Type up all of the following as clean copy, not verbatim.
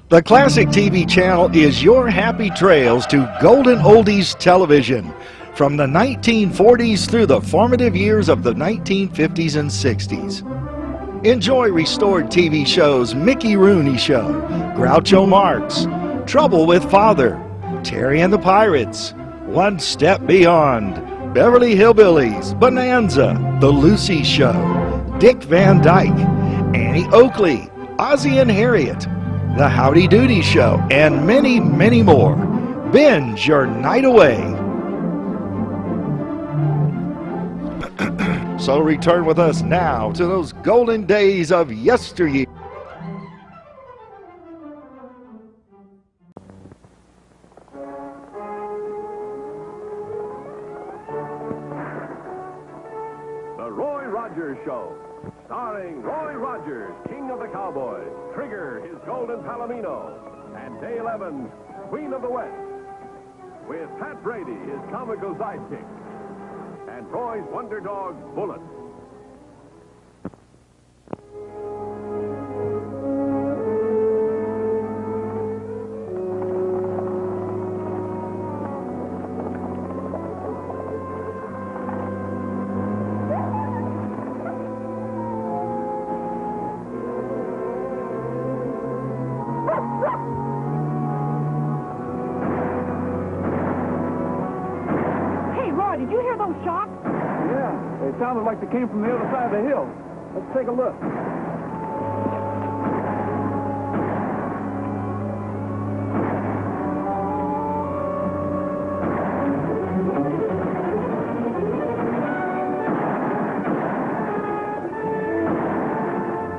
The Classic TV channel is your happy trails to golden oldies television from the 1940s through the formative years of the 1950s and 60s. Enjoy restored TV shows Mickey Rooney Show, Groucho Marx, Trouble with Father, Terry and the Pirates, One Step Beyond, Beverly Hillbillies, Bonanza, The Lucy Show, Dick Van Dyke, Annie Oakley, Ozzie and Harriet, The Howdy Doody Show, and many, many more. Binge your night away. So return with us now to those golden days of yesteryear. The Roy Rogers Show, starring Roy Rogers, King of the Cowboys, Trigger, his golden Palomino, and Dale Evans, Queen of the West, with Pat Brady, his comical sidekick, and Roy's wonder dog, Bullet. Did you hear those shots? Yeah, they sounded like they came from the other side of the hill. Let's take a look.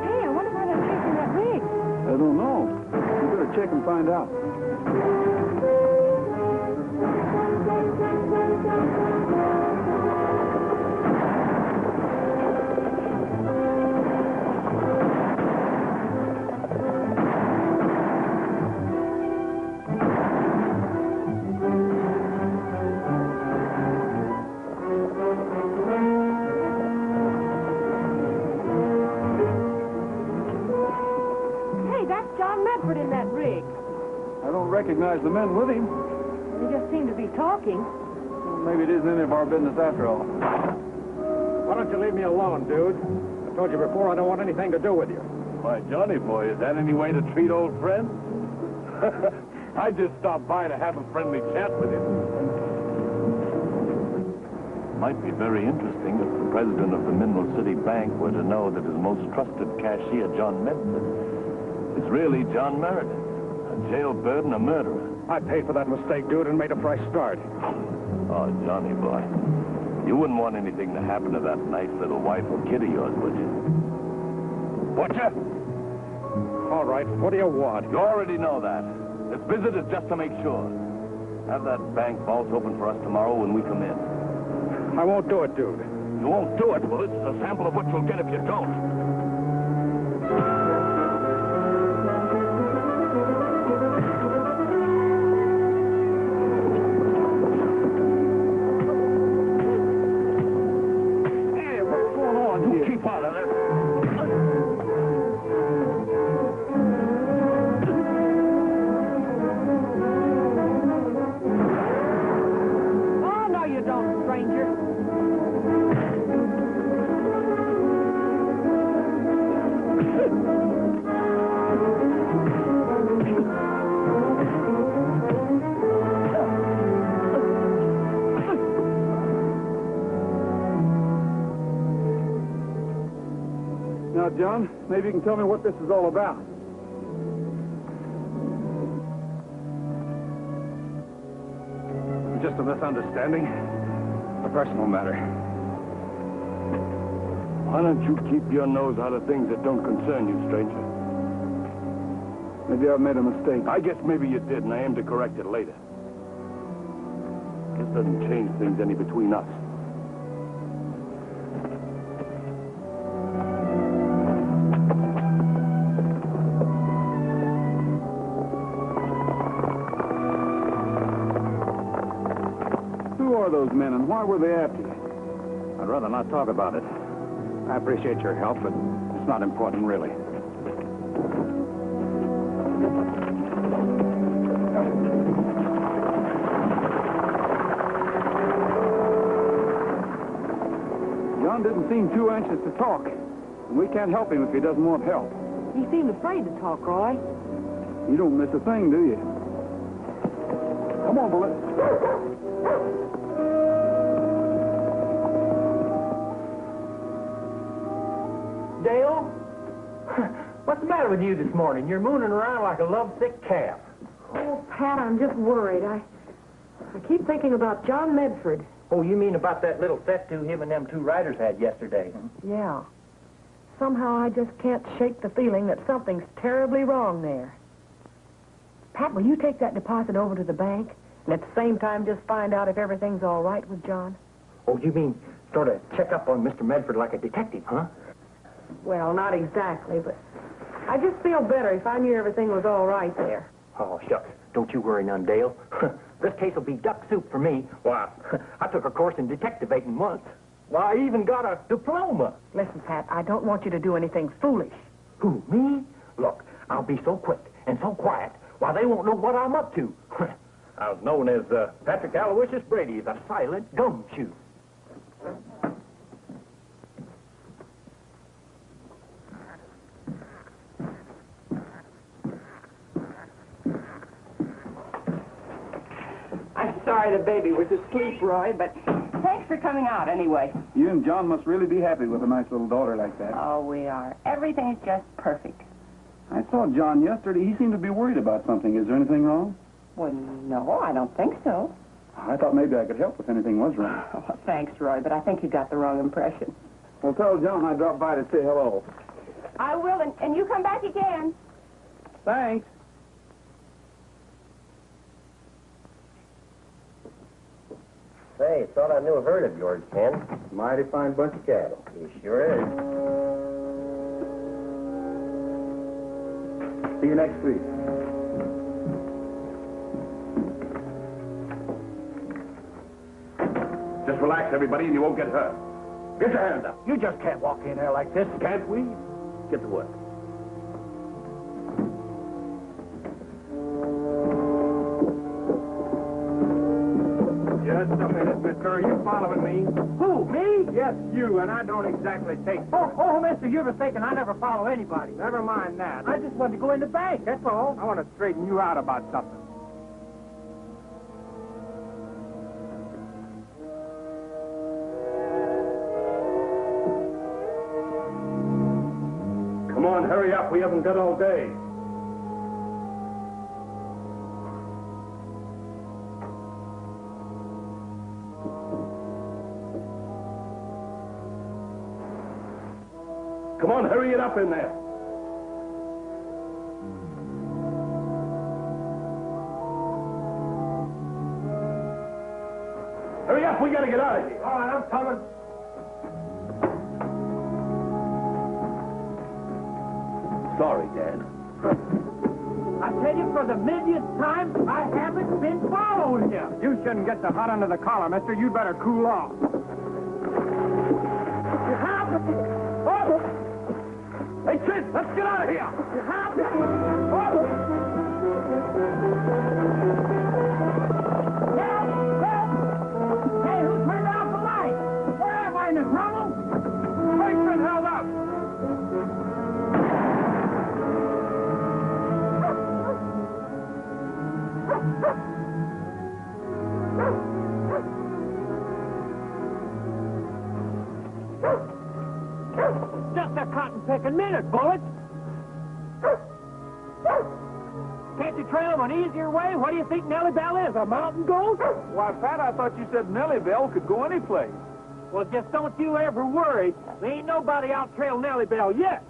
Hey, I wonder why they're chasing that rig. I don't know. We better check and find out. In that rig. I don't recognize the men with him. They just seem to be talking. Well, maybe it isn't any of our business after all. Why don't you leave me alone, dude? I told you before I don't want anything to do with you. Why, Johnny boy, is that any way to treat old friends? I just stopped by to have a friendly chat with you. Might be very interesting if the president of the Mineral City Bank were to know that his most trusted cashier, John Menson, is really John Meredith, a jailbird and a murderer. I paid for that mistake, dude, and made a fresh start. Oh, Johnny boy, you wouldn't want anything to happen to that nice little wife or kid of yours, would you? Would you? All right, what do you want? You already know that. This visit is just to make sure. Have that bank vault open for us tomorrow when we come in. I won't do it, dude. You won't do it? Well, this is a sample of what you'll get if you don't. Now, John, maybe you can tell me what this is all about. Just a misunderstanding. A personal matter. Why don't you keep your nose out of things that don't concern you, stranger? Maybe I've made a mistake. I guess maybe you did, and I aim to correct it later. This doesn't change things any between us. Who are those men, and why were they after you? I'd rather not talk about it. I appreciate your help, but it's not important, really. John didn't seem too anxious to talk. And we can't help him if he doesn't want help. He seemed afraid to talk, Roy. You don't miss a thing, do you? Come on, Bullet. Dale? What's the matter with you this morning? You're mooning around like a lovesick calf. Oh, Pat, I'm just worried. I keep thinking about John Medford. Oh, you mean about that little tattoo him and them two riders had yesterday? Yeah. Somehow I just can't shake the feeling that something's terribly wrong there. Pat, will you take that deposit over to the bank and at the same time just find out if everything's all right with John? Oh, you mean sort of check up on Mr. Medford like a detective, huh? Well, not exactly, but I just feel better if I knew everything was all right there. Oh, shucks. Don't you worry none, Dale. This case will be duck soup for me. Why, I took a course in detectivating once. Why, I even got a diploma. Listen, Pat, I don't want you to do anything foolish. Who, me? Look, I'll be so quick and so quiet, why, they won't know what I'm up to. I was known as Patrick Aloysius Brady, the silent gumshoe. I'm sorry the baby was asleep, Roy, but thanks for coming out anyway. You and John must really be happy with a nice little daughter like that. Oh, we are. Everything is just perfect. I saw John yesterday. He seemed to be worried about something. Is there anything wrong? Well, no, I don't think so. I thought maybe I could help if anything was wrong. Oh, thanks, Roy, but I think you got the wrong impression. Well, tell John I dropped by to say hello. I will, and you come back again. Thanks. Say, thought I knew a herd of yours, Ken. Mighty fine bunch of cattle. He sure is. See you next week. Just relax, everybody, and you won't get hurt. Get your hands up. You just can't walk in there like this. Can't we? Get to work. Just a minute, mister. Are you following me? Who, me? Yes, you, and I don't exactly take... Oh, mister, you're mistaken. I never follow anybody. Never mind that. I just wanted to go in the bank, that's all. I want to straighten you out about something. Come on, hurry up. We haven't got all day. Come on, hurry it up in there. Hurry up, we gotta get out of here. All right, I'm coming. Sorry, Dad. I tell you, for the millionth time, I haven't been following you. You shouldn't get so hot under the collar, mister. You better cool off. You have to... Oh! Hey, Sid, let's get out of here. You have to... Help! Help! Hey, who turned off the light? Where am I in the trouble? Brakes been held up. Just a cotton-picking minute, Bullet. Can't you trail him an easier way? What do you think Nellybelle is, a mountain goat? Why, Pat, I thought you said Nellybelle could go any place. Well, just don't you ever worry. There ain't nobody out-trailed Nellybelle yet.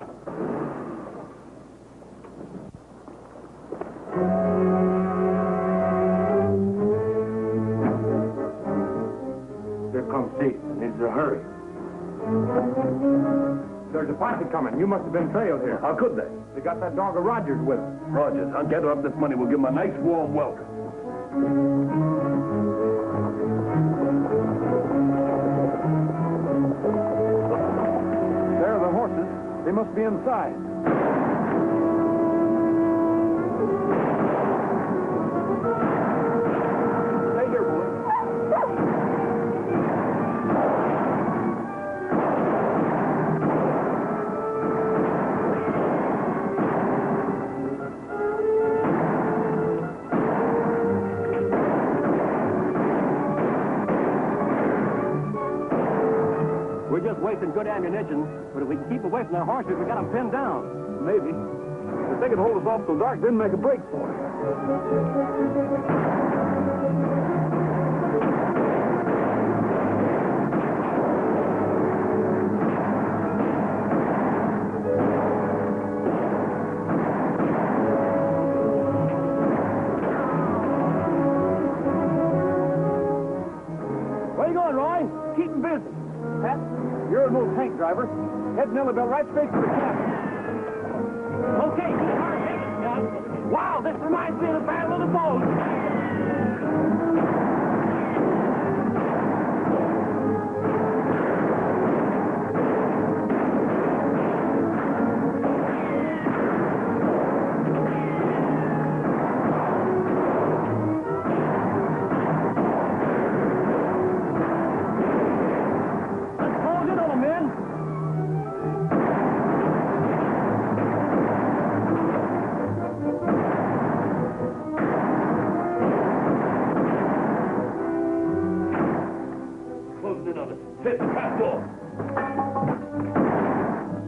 Here comes Steve. Needs to hurry. There's a posse coming. You must have been trailed here. How could they? They got that dog of Rogers with them. Rogers, I'll gather up this money. We'll give him a nice warm welcome. There are the horses. They must be inside. Stay here, boy. place and good ammunition, but if we can keep away from their horses, we got them pinned down. Maybe. If they could hold us off till dark, then make a break for it. Where you going, Roy? Keeping busy. Pat, you're a little tank driver. Head Nellybelle right straight for the cabin. Okay, keep hard, take it, John. Wow, this reminds me of the Battle of the Bulge. Let's close in on them, men. Closing in on us. Sit, trap door.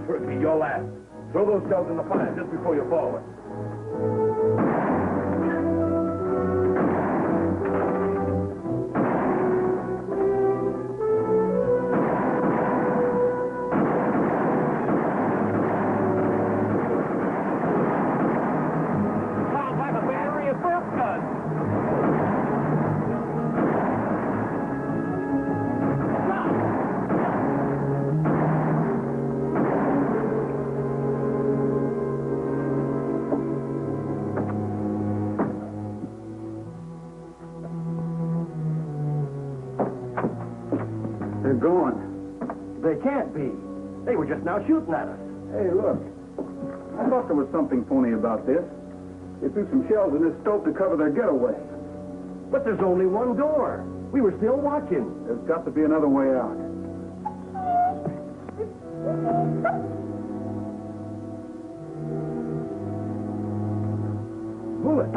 Turkey, your last. Throw those shells in the fire just before you forward. Sounds like a battery of burp guns. They're gone. They can't be. They were just now shooting at us. Hey, look. I thought there was something phony about this. They threw some shells in this stove to cover their getaway. But there's only one door. We were still watching. There's got to be another way out. Bullet.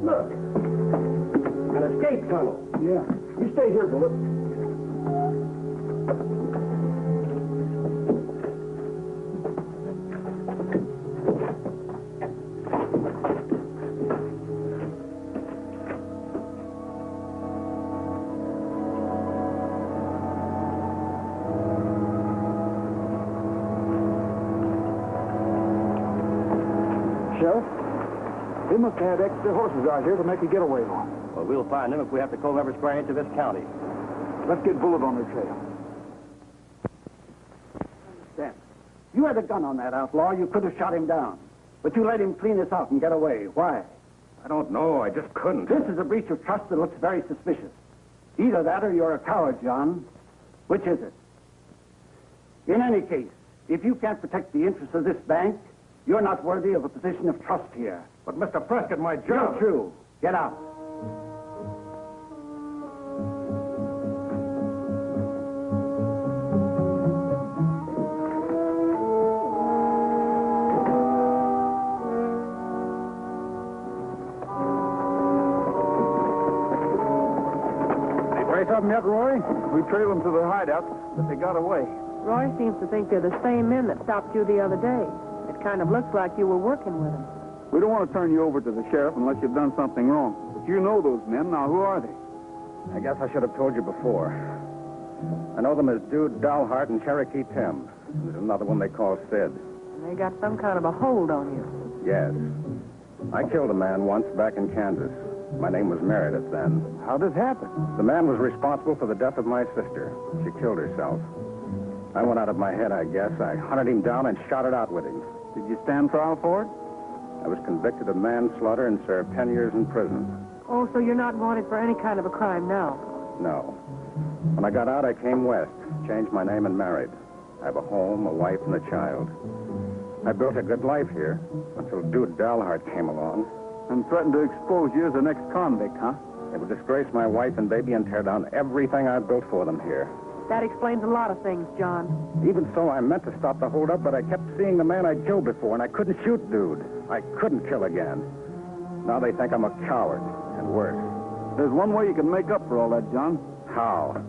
Look. An escape tunnel. Yeah. You stay here, Bullet. Sheriff, they must have had extra horses out here to make a getaway on. Well, we'll find them if we have to comb every square inch of this county. Let's get Bullet on their trail. Understand. You had a gun on that outlaw. You could have shot him down. But you let him clean us out and get away. Why? I don't know. I just couldn't. This is a breach of trust that looks very suspicious. Either that or you're a coward, John. Which is it? In any case, if you can't protect the interests of this bank, you're not worthy of a position of trust here. But Mr. Prescott, my Not job... true. Get out. Any trace of them yet, Roy? We trailed them to the hideout, but they got away. Roy seems to think they're the same men that stopped you the other day. It kind of looks like you were working with them. We don't want to turn you over to the sheriff unless you've done something wrong. But you know those men. Now, who are they? I guess I should have told you before. I know them as Dude Dalhart and Cherokee Tim. And there's another one they call Sid. And they got some kind of a hold on you. Yes. I killed a man once back in Kansas. My name was Meredith then. How'd it happen? The man was responsible for the death of my sister. She killed herself. I went out of my head, I guess. I hunted him down and shot it out with him. Did you stand trial for it? I was convicted of manslaughter and served 10 years in prison. Oh, so you're not wanted for any kind of a crime now? No. When I got out, I came west, changed my name and married. I have a home, a wife, and a child. I built a good life here until Dude Dalhart came along. And threatened to expose you as an ex-convict, huh? They would disgrace my wife and baby and tear down everything I built for them here. That explains a lot of things, John. Even so, I meant to stop the holdup, but I kept seeing the man I'd killed before, and I couldn't shoot Dude. I couldn't kill again. Now they think I'm a coward, and worse. There's one way you can make up for all that, John. How?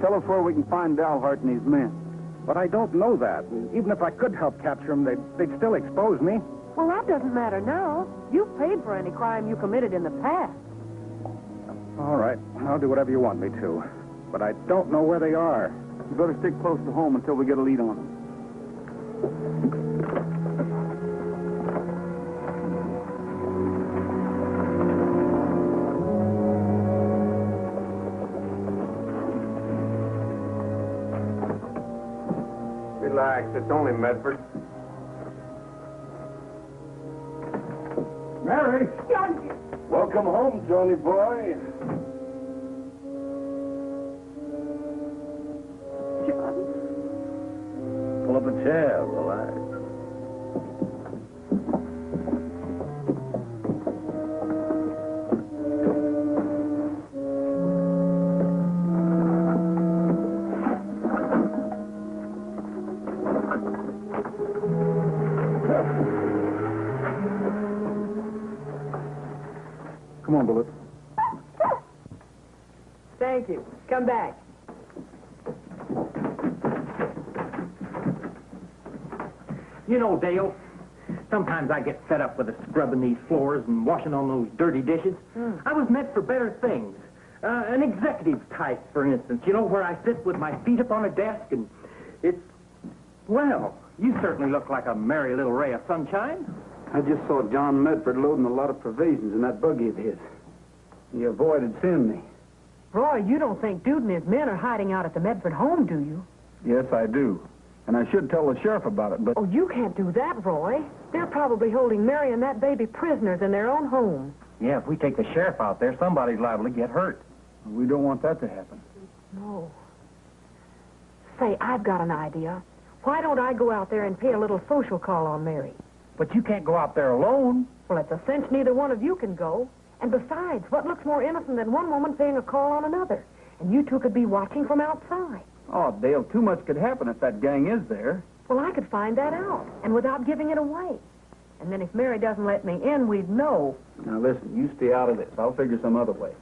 Tell us where we can find Dalhart and his men. But I don't know that. Even if I could help capture them, they'd still expose me. Well, that doesn't matter now. You've paid for any crime you committed in the past. All right, I'll do whatever you want me to. But I don't know where they are. You better stick close to home until we get a lead on them. Relax, it's only Medford. Mary! Welcome home, Johnny boy. Pull up a chair, relax. Come on, Bullet. Thank you. Come back. You know, Dale, sometimes I get fed up with the scrubbing these floors and washing on those dirty dishes. I was meant for better things. An executive type, for instance, you know, where I sit with my feet up on a desk and it's... Well, you certainly look like a merry little ray of sunshine. I just saw John Medford loading a lot of provisions in that buggy of his. He avoided seeing me. Roy, you don't think Dude and his men are hiding out at the Medford home, do you? Yes, I do. And I should tell the sheriff about it, but... Oh, you can't do that, Roy. They're probably holding Mary and that baby prisoners in their own home. Yeah, if we take the sheriff out there, somebody's liable to get hurt. We don't want that to happen. No. Say, I've got an idea. Why don't I go out there and pay a little social call on Mary? But you can't go out there alone. Well, it's a cinch neither one of you can go. And besides, what looks more innocent than one woman paying a call on another? And you two could be watching from outside. Oh, Dale, too much could happen if that gang is there. Well, I could find that out, and without giving it away. And then if Mary doesn't let me in, we'd know. Now, listen, you stay out of this. I'll figure some other way.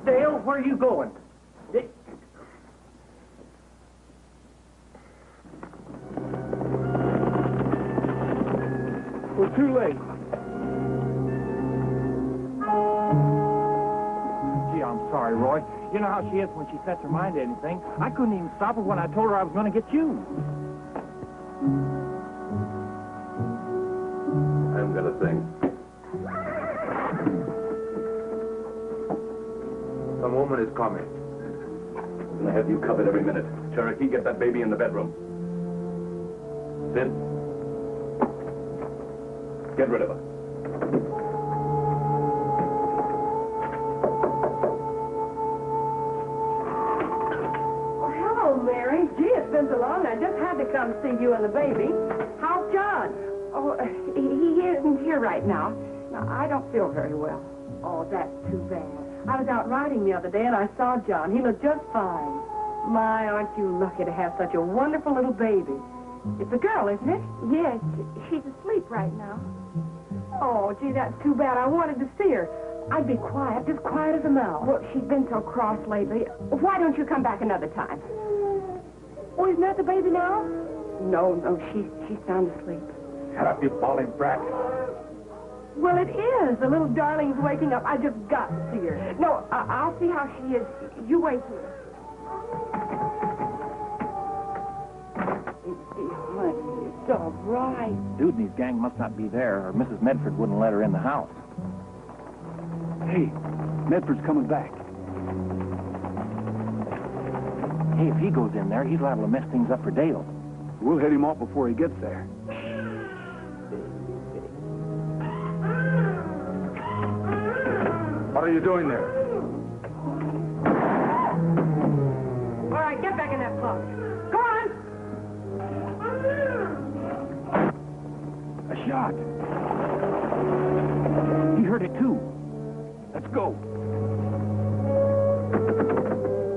Dale, where are you going? We're too late. Gee, I'm sorry, Roy. You know how she is when she sets her mind to anything. I couldn't even stop her when I told her I was going to get you. I'm gonna sing. Some woman is coming. I'm gonna have you covered every minute. Cherokee, get that baby in the bedroom. Sid, get rid of her. Oh, hello, Mary. Gee, it's been so long. I just had to come see you and the baby. How's John? Oh, he isn't here right now. No, I don't feel very well. Oh, that's too bad. I was out riding the other day and I saw John. He looked just fine. My, aren't you lucky to have such a wonderful little baby? It's a girl, isn't it? Yes, she's asleep right now. Oh, gee, that's too bad. I wanted to see her. I'd be quiet, just quiet as a mouse. Well, she's been so cross lately. Why don't you come back another time? Oh, isn't that the baby now? No, she's sound asleep. Shut up, you bawling brat. Well, it is. The little darling's waking up. I just got to see her. No, I'll see how she is. You wait here. It's all right. Dude and his gang must not be there, or Mrs. Medford wouldn't let her in the house. Hey, Medford's coming back. Hey, if he goes in there, he's liable to mess things up for Dale. We'll head him off before he gets there. What are you doing there? All right, get back in that closet. Go on. A shot. He heard it, too. Let's go.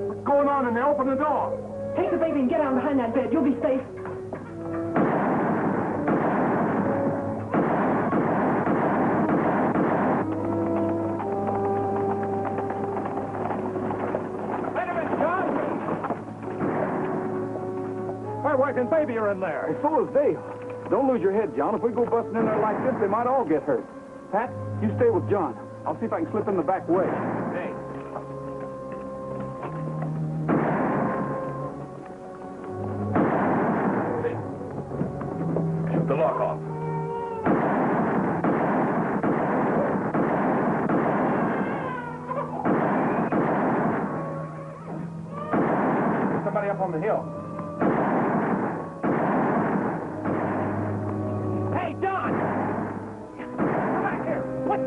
What's going on in there? Open the door. Take the baby and get down behind that bed. You'll be safe. wife and baby are in there. And so is Dale. Don't lose your head, John. If we go busting in there like this, they might all get hurt. Pat, you stay with John. I'll see if I can slip in the back way. Hey. Shoot the lock off. Somebody up on the hill. Hey, John! Come back here. What?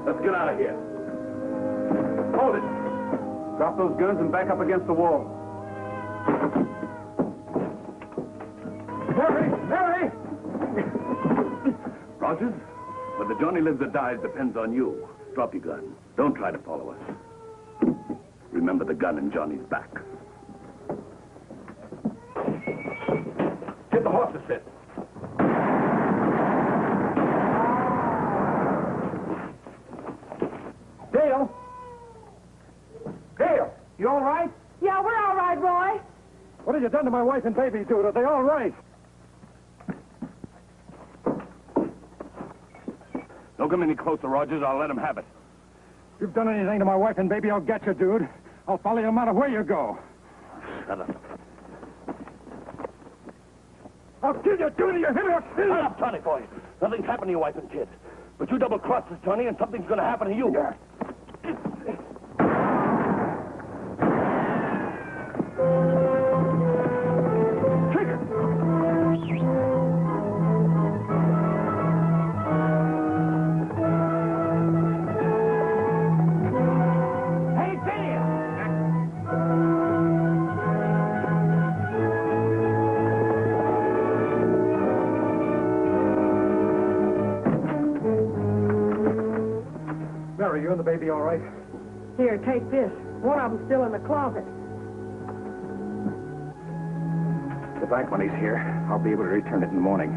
Let's get out of here. Hold it. Drop those guns and back up against the wall. Mary! Mary! Rogers, whether Johnny lives or dies depends on you. Drop your gun. Don't try to follow us. Remember the gun in Johnny's back. Get the horses set. Dale! Dale, you all right? Yeah, we're all right, Roy. What have you done to my wife and baby, dude? Are they all right? Don't come any closer, Rogers. I'll let him have it. If you've done anything to my wife and baby, I'll get you, dude. I'll follow you no matter where you go. Shut up. I'll kill you, dude. You hit me, I'll kill you. Shut up, Johnny boy. Nothing's happened to your wife and kid. But you double-crossed us, Johnny, and something's going to happen to you. Yeah. Mary, you and the baby all right? Here, take this. One of them's still in the closet. The bank money's here. I'll be able to return it in the morning.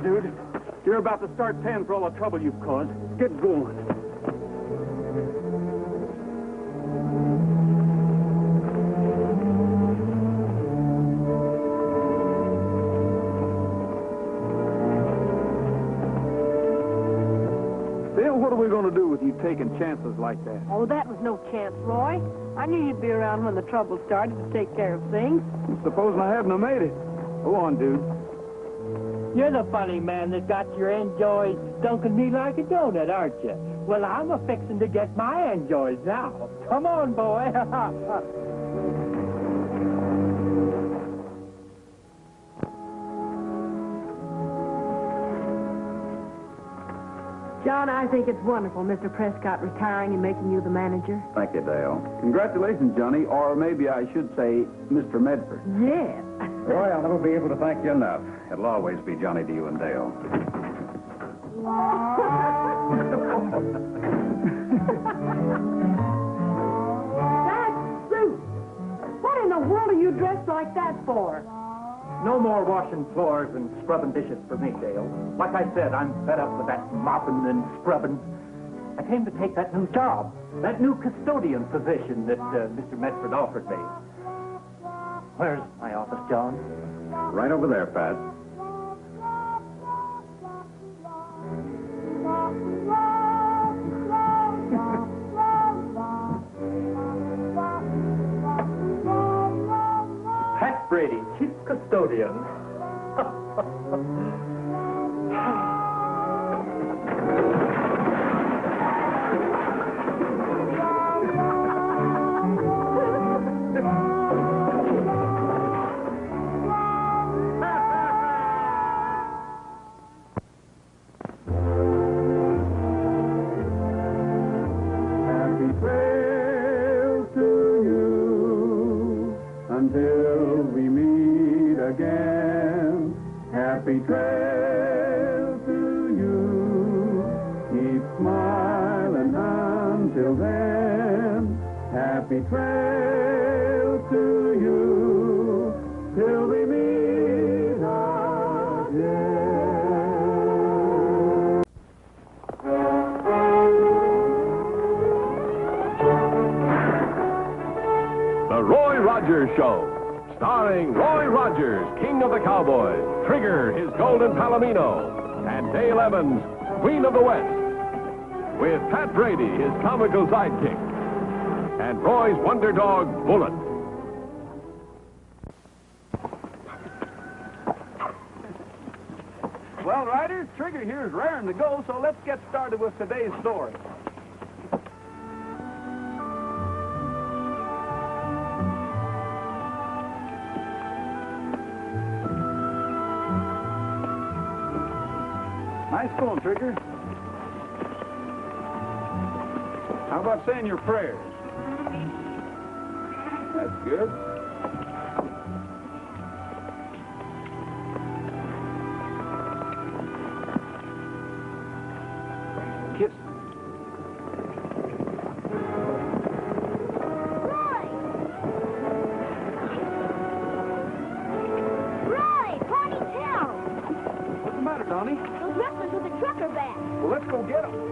Dude, you're about to start paying for all the trouble you've caused. Get going. Dale, what are we going to do with you taking chances like that? Oh, that was no chance, Roy. I knew you'd be around when the trouble started to take care of things. Supposing I hadn't have made it. Go on, dude. You're the funny man that got your enjoys dunking me like a donut, aren't you? Well, I'm a-fixin' to get my enjoys now. Come on, boy. John, I think it's wonderful, Mr. Prescott retiring and making you the manager. Thank you, Dale. Congratulations, Johnny, or maybe I should say Mr. Medford. Yes. Roy, I'll never be able to thank you enough. It'll always be Johnny to you and Dale. That's Sue. What in the world are you dressed like that for? No more washing floors and scrubbing dishes for me, Dale. Like I said, I'm fed up with that mopping and scrubbing. I came to take that new job, that new custodian position that Mr. Medford offered me. Where's my office, John? Right over there, Pat. custodian. Until we meet again, happy trail to you. Keep smiling until then, happy trail to you, till we meet again. The Roy Rogers Show, starring Roy Rogers, King of the Cowboys, Trigger, his golden Palomino, and Dale Evans, Queen of the West, with Pat Brady, his comical sidekick, and Roy's wonder dog, Bullet. Well, Ryder, Trigger here is raring to go, so let's get started with today's story. Nice going, Trigger. How about saying your prayers? That's good. Kiss. Roy, ponytail! What's the matter, Donnie? Those rustlers with the trucker back. Well, let's go get them.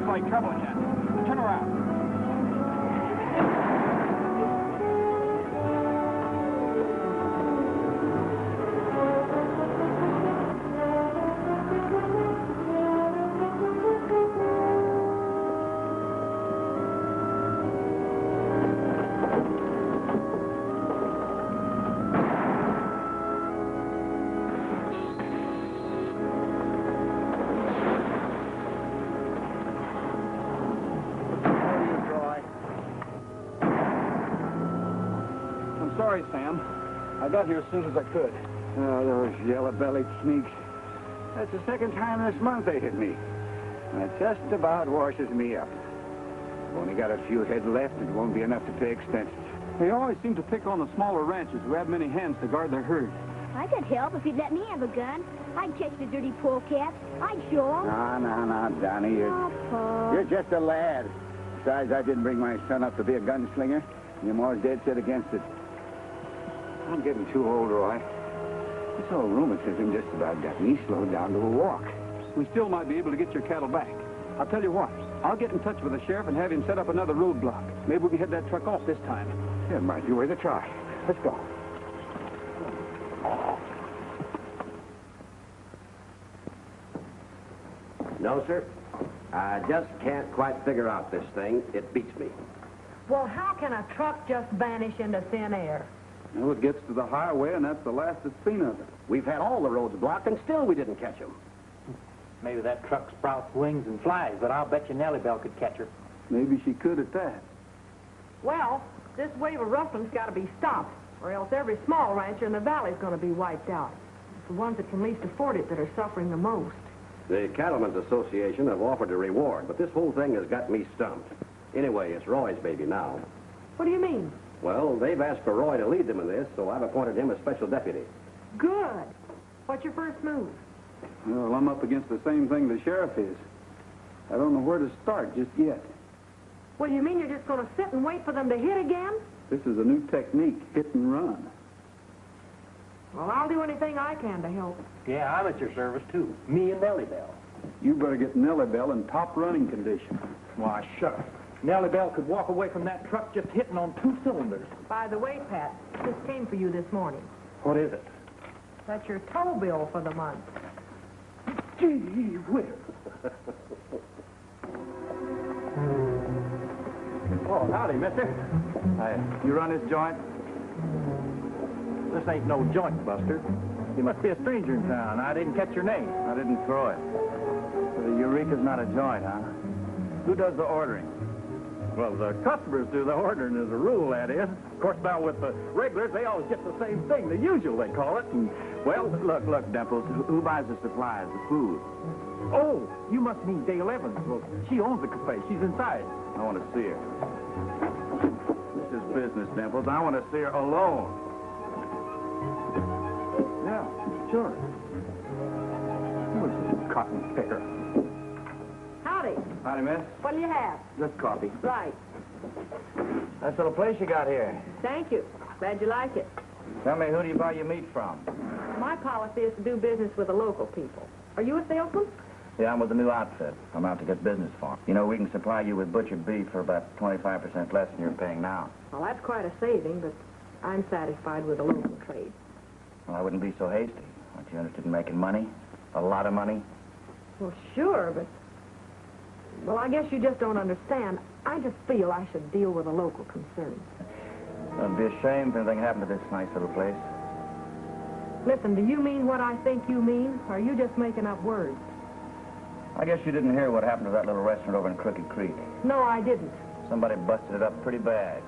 Like trouble again. Turn around. Sorry, Sam. I got here as soon as I could. Oh, those yellow-bellied sneaks. That's the second time this month they hit me. And it just about washes me up. I've only got a few head left. It won't be enough to pay expenses. They always seem to pick on the smaller ranchers who have many hands to guard their herd. I could help if you'd let me have a gun. I'd catch the dirty polecats. I'd show 'em. No, Donnie. You're just a lad. Besides, I didn't bring my son up to be a gunslinger. Your mom's dead set against it. I'm getting too old, Roy. This old rheumatism just about got me slowed down to a walk. We still might be able to get your cattle back. I'll tell you what. I'll get in touch with the sheriff and have him set up another roadblock. Maybe we can head that truck off this time. Yeah, it might be worth a try. Let's go. No, sir. I just can't quite figure out this thing. It beats me. Well, how can a truck just vanish into thin air? Well, it gets to the highway, and that's the last that's seen of it. We've had all the roads blocked, and still we didn't catch him. Maybe that truck sprouts wings and flies, but I'll bet you Nellybelle could catch her. Maybe she could at that. Well, this wave of rustling's got to be stopped, or else every small rancher in the valley's going to be wiped out. It's the ones that can least afford it that are suffering the most. The Cattlemen's Association have offered a reward, but this whole thing has got me stumped. Anyway, it's Roy's baby now. What do you mean? Well, they've asked for Roy to lead them in this, so I've appointed him as special deputy. Good. What's your first move? Well, I'm up against the same thing the sheriff is. I don't know where to start just yet. What do you mean you're just going to sit and wait for them to hit again? This is a new technique, hit and run. Well, I'll do anything I can to help. Yeah, I'm at your service, too. Me and Nellybelle. You better get Nellybelle in top running condition. Why, shut up. Nellybelle could walk away from that truck just hitting on 2 cylinders. By the way, Pat, this came for you this morning. What is it? That's your tow bill for the month. Gee whiz. Oh, howdy, mister. Hi. You run this joint? This ain't no joint, Buster. You must be a stranger in town. I didn't catch your name. I didn't throw it. So the Eureka's not a joint, huh? Who does the ordering? Well, the customers do the ordering as a rule, that is. Of course, now with the regulars, they always get the same thing. The usual, they call it. And, well, Look, Dimples, who buys the supplies, the food? oh, you must mean Dale Evans. Well, she owns the cafe. She's inside. I want to see her. This is business, Dimples. I want to see her alone. Yeah, sure. Who's this cotton picker? Howdy. Howdy, miss. What'll you have? Just coffee. Right. Nice little place you got here. Thank you. Glad you like it. Tell me, who do you buy your meat from? My policy is to do business with the local people. Are you a salesman? Yeah, I'm with the new outfit. I'm out to get business for 'em. You know, we can supply you with butchered beef for about 25% less than you're paying now. Well, that's quite a saving, but I'm satisfied with the local trade. Well, I wouldn't be so hasty. Aren't you interested in making money? A lot of money? Well, sure, but... Well, I guess you just don't understand. I just feel I should deal with a local concern. It'd be a shame if anything happened to this nice little place. Listen, do you mean what I think you mean, or are you just making up words? I guess you didn't hear what happened to that little restaurant over in Crooked Creek. No, I didn't. Somebody busted it up pretty bad.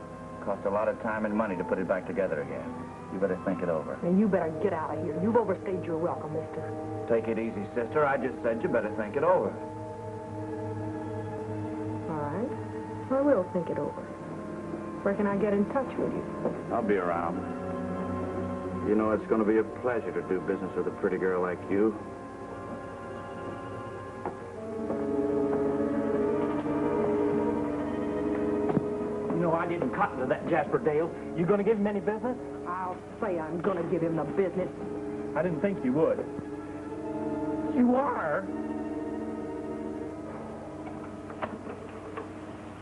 Cost a lot of time and money to put it back together again. You better think it over. And you better get out of here. You've overstayed your welcome, mister. Take it easy, sister. I just said you better think it over. All right. I will think it over. Where can I get in touch with you? I'll be around. You know, it's going to be a pleasure to do business with a pretty girl like you. You know, I didn't cotton to that Jasper Dale. You going to give him any business? I'll say I'm going to give him the business. I didn't think you would. You are?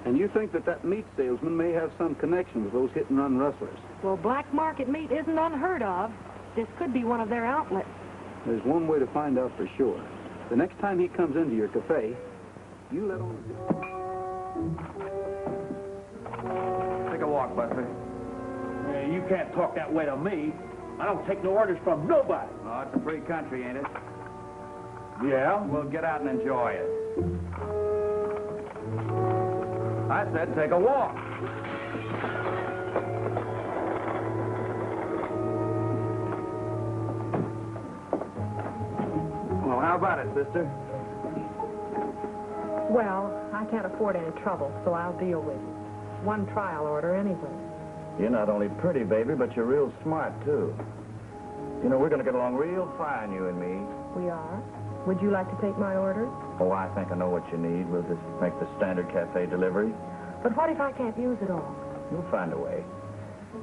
And you think that meat salesman may have some connection with those hit-and-run rustlers? Well, black market meat isn't unheard of. This could be one of their outlets. There's one way to find out for sure. The next time he comes into your cafe, you let on... Take a walk, Buster. Yeah, you can't talk that way to me. I don't take no orders from nobody. Oh, it's a free country, ain't it? Yeah? Well, get out and enjoy it. I said take a walk. Well, how about it, sister? Well, I can't afford any trouble, so I'll deal with it. One trial order anyway. You're not only pretty, baby, but you're real smart, too. You know, we're going to get along real fine, you and me. We are? Would you like to take my order? Oh, I think I know what you need. We'll just make the standard cafe delivery. But what if I can't use it all? You'll find a way.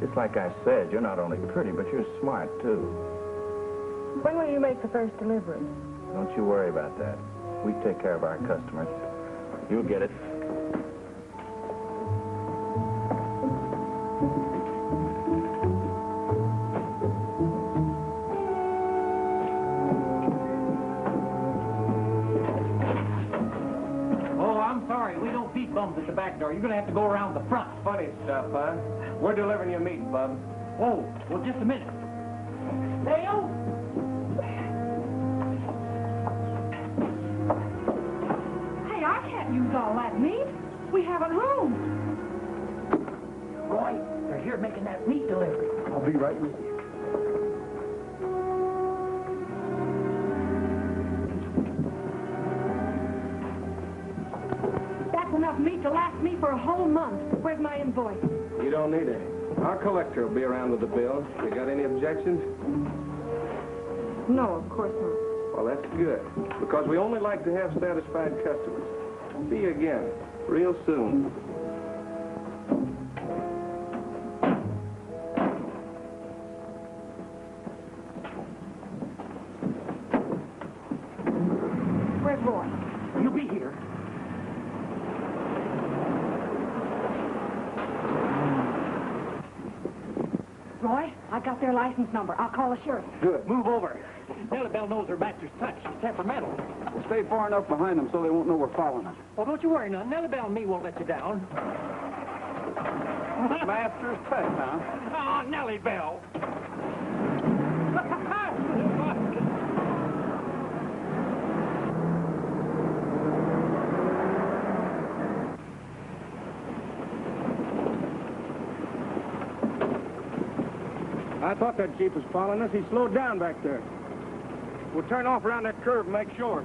Just like I said, you're not only pretty, but you're smart, too. When will you make the first delivery? Don't you worry about that. We take care of our customers. You'll get it. Bums at the back door. You're going to have to go around the front. Funny stuff, huh? We're delivering your meat, bub. Oh, well, just a minute. Dale? Hey, I can't use all that meat. We haven't room. Roy, they're here making that meat delivery. I'll be right with you. That's enough meat to last me for a whole month. Where's my invoice? You don't need any. Our collector will be around with the bill. You got any objections? No, of course not. Well, that's good, because we only like to have satisfied customers. See you again, real soon. Where's Roy? You'll be here. Roy, I got their license number. I'll call the sheriff. Good. Move over. Nellybelle knows her master's touch. She's temperamental. We'll stay far enough behind them so they won't know we're following them. Well, don't you worry, none. Nellybelle and me won't let you down. Master's pet, huh? Oh, Nellybelle. I thought that Jeep was following us. He slowed down back there. We'll turn off around that curve and make sure.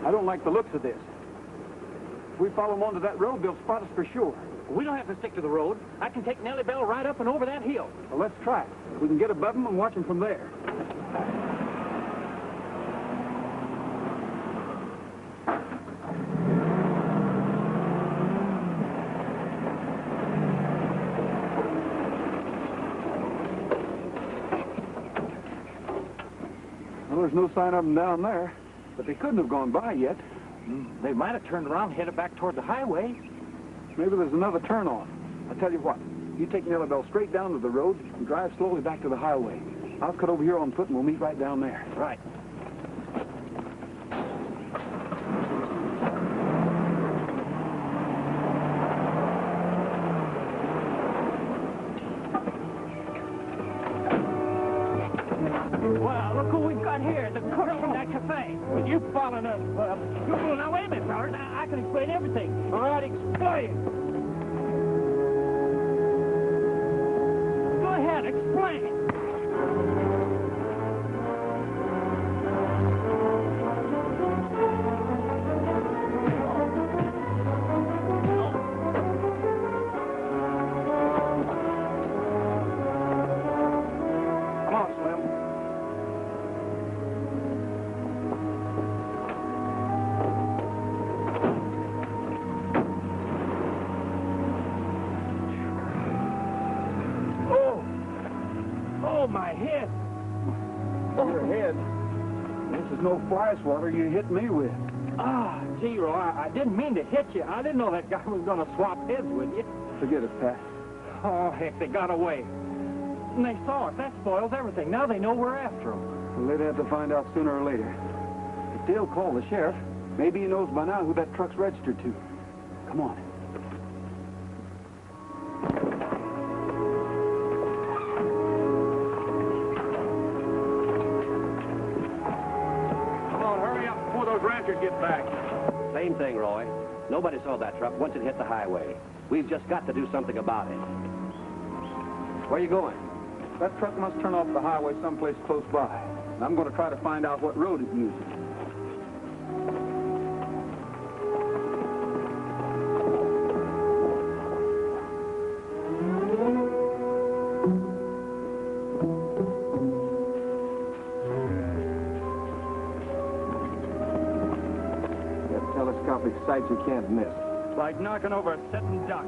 I don't like the looks of this. If we follow them onto that road, they'll spot us for sure. We don't have to stick to the road. I can take Nellybelle right up and over that hill. Well, let's try it. We can get above them and watch them from there. Well, there's no sign of them down there, but they couldn't have gone by yet. They might have turned around, headed back toward the highway. Maybe there's another turn on. I tell you what, you take Nellybelle straight down to the road and drive slowly back to the highway. I'll cut over here on foot and we'll meet right down there. Right. Well, look who we've got here, the cook from that cafe. Well, you following us, bub. Now, wait a minute, fellas. I can explain everything. All right, explain. Go ahead, explain. Come on, Slim. Oh, my head. Your head. This is no fly swatter you hit me with. Ah, gee, Roy, I didn't mean to hit you. I didn't know that guy was going to swap heads with you. Forget it, Pat. Oh, heck, they got away. And they saw us. That spoils everything. Now they know we're after them. Well, they'd have to find out sooner or later. If Dale called the sheriff, maybe he knows by now who that truck's registered to. Come on. Come on, hurry up before those ranchers get back. Same thing, Roy. Nobody saw that truck once it hit the highway. We've just got to do something about it. Where are you going? That truck must turn off the highway someplace close by. And I'm going to try to find out what road it's using. Got telescopic sights you can't miss. Like knocking over a sitting duck.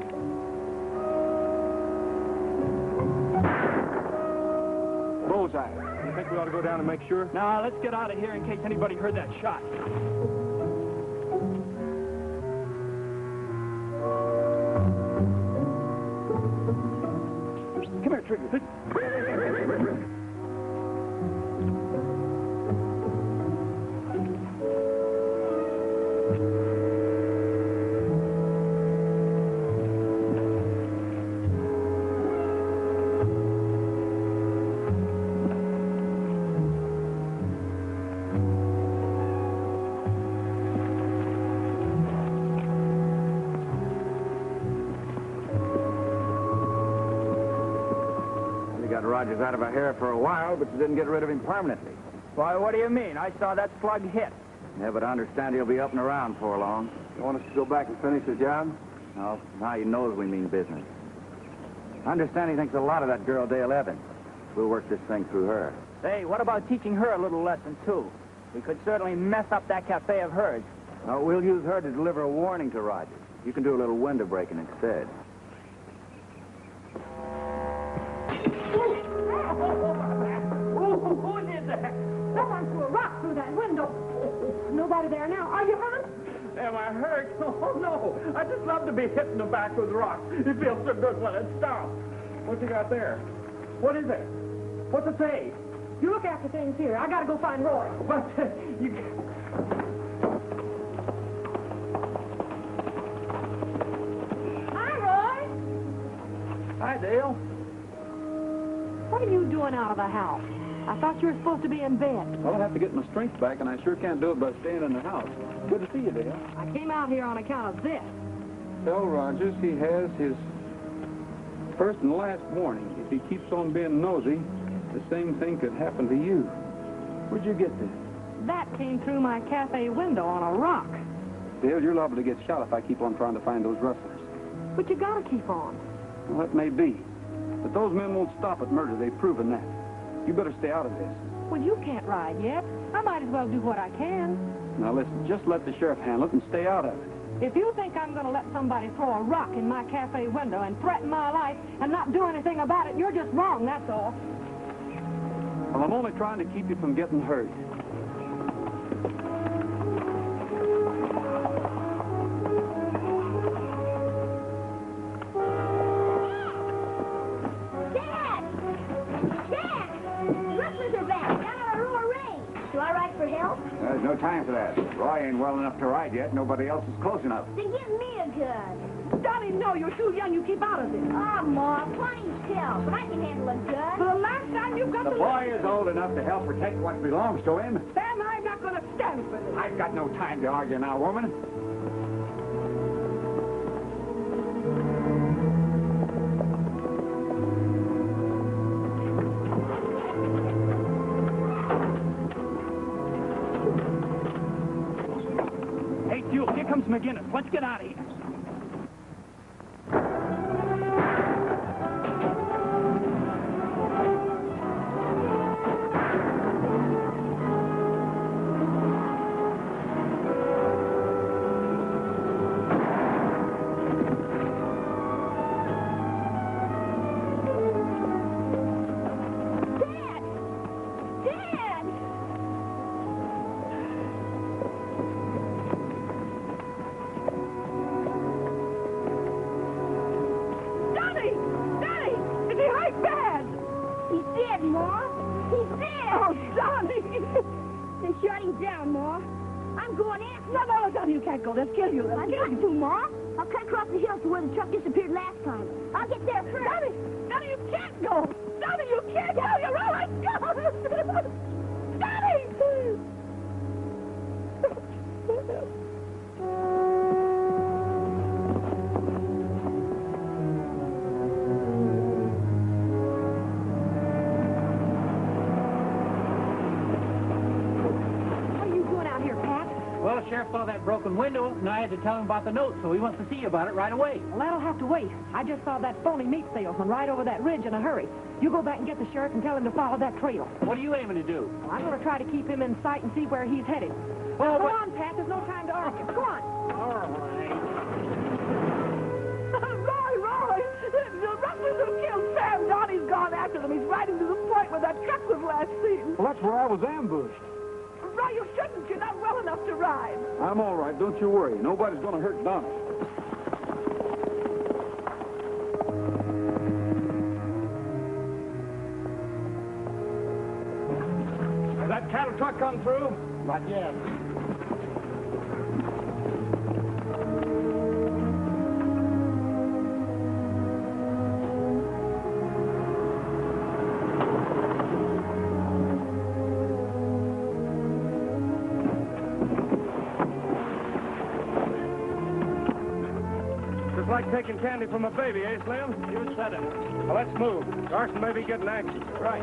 Bullseye. You think we ought to go down and make sure? Now, let's get out of here in case anybody heard that shot. Come here, Trigger. got Rogers out of her hair for a while, but you didn't get rid of him permanently. Why, what do you mean? I saw that slug hit. Yeah, but I understand he'll be up and around before long. You want us to go back and finish the job? No, now he knows we mean business. I understand he thinks a lot of that girl, Dale Evans. We'll work this thing through her. Hey, what about teaching her a little lesson, too? We could certainly mess up that cafe of hers. No, we'll use her to deliver a warning to Rogers. You can do a little window breaking instead. Who did that? Someone threw a rock through that window. Nobody there now. Are you hurt? Am I hurt? Oh, no. I just love to be hit in the back with rocks. It feels so good when it stops. What you got there? What is it? What's it say? You look after things here. I gotta go find Roy. But, you... Hi, Roy. Hi, Dale. What are you doing out of the house? I thought you were supposed to be in bed. Well, I'll have to get my strength back, and I sure can't do it by staying in the house. Good to see you, Dale. I came out here on account of this. Tell Rogers he has his first and last warning. If he keeps on being nosy, the same thing could happen to you. Where'd you get this? That came through my cafe window on a rock. Dale, you're liable to get shot if I keep on trying to find those rustlers. But you gotta keep on. Well, that may be. But those men won't stop at murder. They've proven that. You better stay out of this. Well, you can't ride yet. I might as well do what I can. Now, listen, just let the sheriff handle it and stay out of it. If you think I'm going to let somebody throw a rock in my cafe window and threaten my life and not do anything about it, you're just wrong, that's all. Well, I'm only trying to keep you from getting hurt. Dad! Dad! Rustlers are back, down on Aurora Range. Do I ride for help? There's no time for that. Roy ain't well enough to ride yet. Nobody else is close enough. Then give me a gun. Donnie, no, you're too young. You keep out of this. Oh, Ma, plain tell, but I can handle a gun. For the last time, you've got The to... boy is old enough to help protect what belongs to him. Sam, I'm not going to stand for this. I've got no time to argue now, woman. Hey, Jewel, here comes McGinnis. Let's get out of here. Dad! Dad! Donnie! Donnie! Is he hurt bad? He's dead, Ma. He's dead. Oh, Donnie! Then shut him down, Ma. I'm going after him. No, Donnie, you can't go. They'll kill you. They'll I kill got you. to, Ma. I'll cut across the hills to where the truck disappeared last time. I'll get there first. Donnie, you can't go. Donnie, you can't go. You're all right. Go. Donnie! What are you doing out here, Pat? Well, the sheriff saw that broken window, and I had to tell him about the note, so he wants to see you about it right away. Well, that'll have to wait. I just saw that phony meat salesman right over that ridge in a hurry. You go back and get the sheriff and tell him to follow that trail. What are you aiming to do? Well, I'm going to try to keep him in sight and see where he's headed. Well, go on, Pat. There's no time to argue. Go on. All right. Roy! The rustlers who killed Sam, Donnie's gone after them. He's riding to the point where that truck was last seen. Well, that's where I was ambushed. Roy, you shouldn't. You're not well enough to ride. I'm all right. Don't you worry. Nobody's going to hurt Donnie. Has that cattle truck come through? Not yet. like taking candy from a baby, eh, Slim? You said it. Well, let's move. Carson may be getting anxious. Right.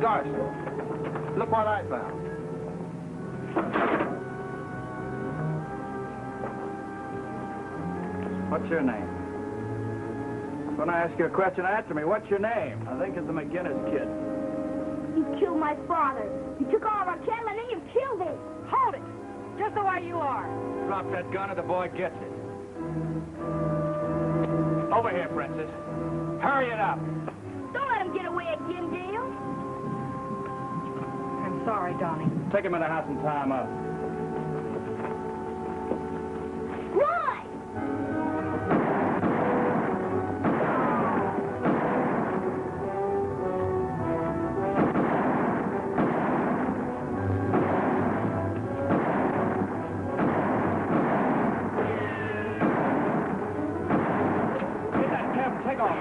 Garson, look what I found. What's your name? When I ask you a question, answer me. What's your name? I think it's the McGinnis kid. You killed my father. You took all of our cattle and then you killed him. Hold it! Just the way you are. Drop that gun or the boy gets it. Over here, Princess. Hurry it up. Don't let him get away again, Dale. I'm sorry, Donnie. Take him in the house and tie him up. Roy! Get that cab and take off.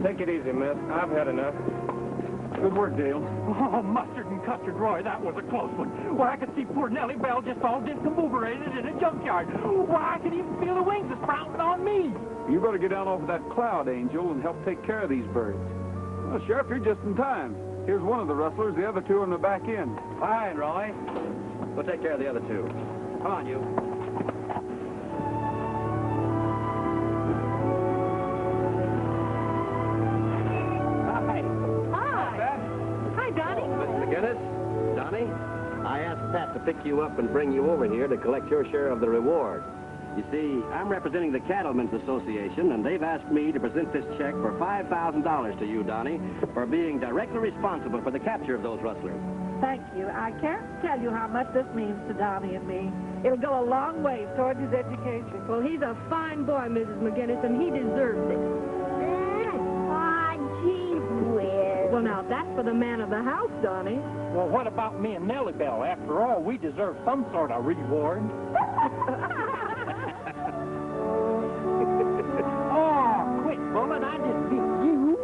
Take it easy, miss. I've had enough. Good work, Dale. Oh, mustard and custard, Roy, that was a close one. Why, I could see poor Nellybelle just all discombobulated in a junkyard. Why, I could even feel the wings sprouting on me. You better get down off that cloud, Angel, and help take care of these birds. Well, Sheriff, you're just in time. Here's one of the rustlers, the other two on the back end. Fine, Roy. We'll take care of the other two. Come on, you. Hi, Donnie. Miss McGinnis, Donnie, I asked Pat to pick you up and bring you over here to collect your share of the reward. You see, I'm representing the Cattlemen's Association, and they've asked me to present this check for $5,000 to you, Donnie, for being directly responsible for the capture of those rustlers. Thank you. I can't tell you how much this means to Donnie and me. It'll go a long way toward his education. Well, he's a fine boy, Mrs. McGinnis, and he deserves it. Aw, gee whiz. Well, now, that's for the man of the house, Donnie. Well, what about me and Nellybelle? After all, we deserve some sort of reward. Oh, quit, Bullet. I didn't mean you.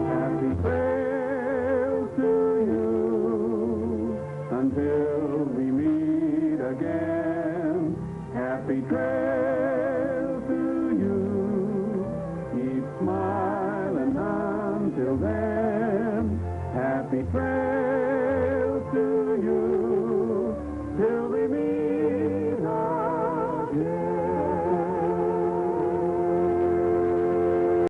Happy trail to you until we meet again. Happy trail.